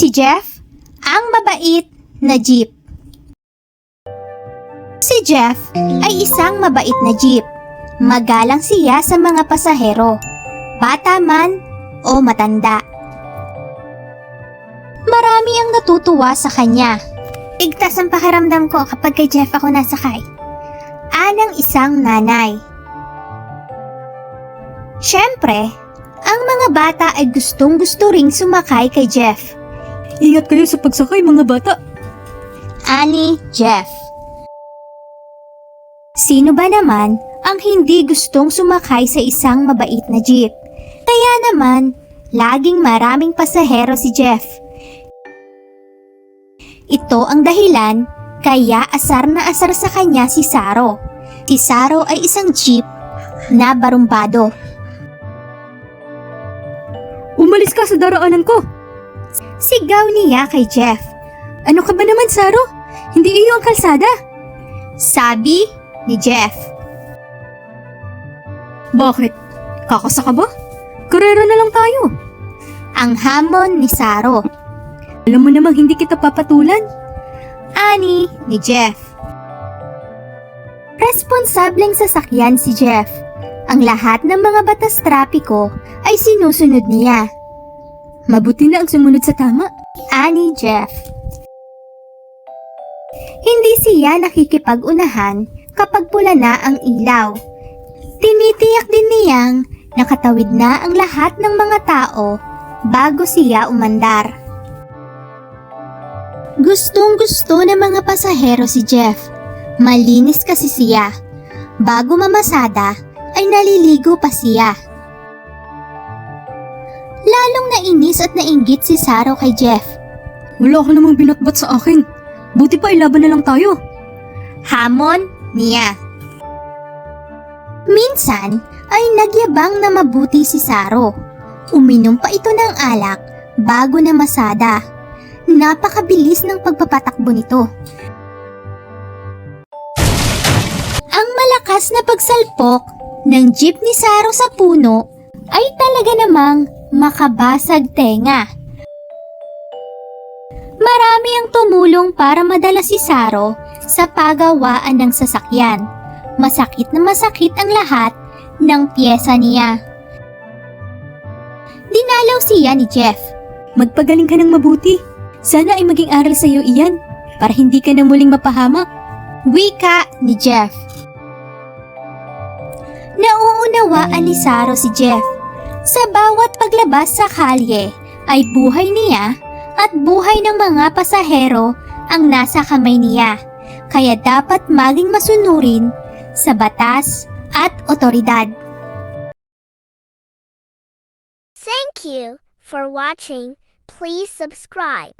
Si Jeff, ang mabait na jeep. Si Jeff ay isang mabait na jeep. Magalang siya sa mga pasahero, bata man o matanda. Marami ang natutuwa sa kanya. Ligtas ang pakiramdam ko kapag kay Jeff ako nasakay. Anang isang nanay. Siyempre, ang mga bata ay gustong-gusto ring sumakay kay Jeff. Ingat kayo sa pagsakay mga bata. Ani Jeff. Sino ba naman ang hindi gustong sumakay sa isang mabait na jeep? Kaya naman, laging maraming pasahero si Jeff. Ito ang dahilan kaya asar na asar sa kanya si Saro. Si Saro ay isang jeep na barumbado. Umalis ka sa daraanan ko. Sigaw niya kay Jeff. Ano ka ba naman, Saro? Hindi iyo ang kalsada. Sabi ni Jeff. Bakit? Kakasa ka ba? Karera na lang tayo. Ang hamon ni Saro. Alam mo namang hindi kita papatulan. Ani ni Jeff. Responsableng sasakyan si Jeff. Ang lahat ng mga batas trapiko ay sinusunod niya. Mabuti na ang sumunod sa tama. Ani Jeff. Hindi siya nakikipag-unahan kapag pula na ang ilaw. Tinitiyak din niyang nakatawid na ang lahat ng mga tao bago siya umandar. Gustong-gusto ng mga pasahero si Jeff. Malinis kasi siya. Bago mamasada ay naliligo pa siya. Lalong nainis at nainggit si Saro kay Jeff. Wala ka namang binatbat sa akin. Buti pa ilaban na lang tayo. Hamon niya. Minsan ay nagyabang na mabuti si Saro. Uminom pa ito ng alak bago na masada. Napakabilis ng pagpapatakbo nito. Ang malakas na pagsalpok ng jeep ni Saro sa puno ay talaga namang makabasag tenga. Marami ang tumulong para madala si Saro sa pagawaan ng sasakyan. Masakit na masakit ang lahat ng pyesa niya. Dinalaw siya ni Jeff. Magpagaling ka ng mabuti. Sana ay maging aral sa iyo iyan para hindi ka na muling mapahamak. Wika ni Jeff. Nauunawaan ni Saro si Jeff. Sa bawat paglabas sa kalye ay buhay niya at buhay ng mga pasahero ang nasa kamay niya. Kaya dapat maging masunurin sa batas at otoridad. Thank you for watching. Please subscribe.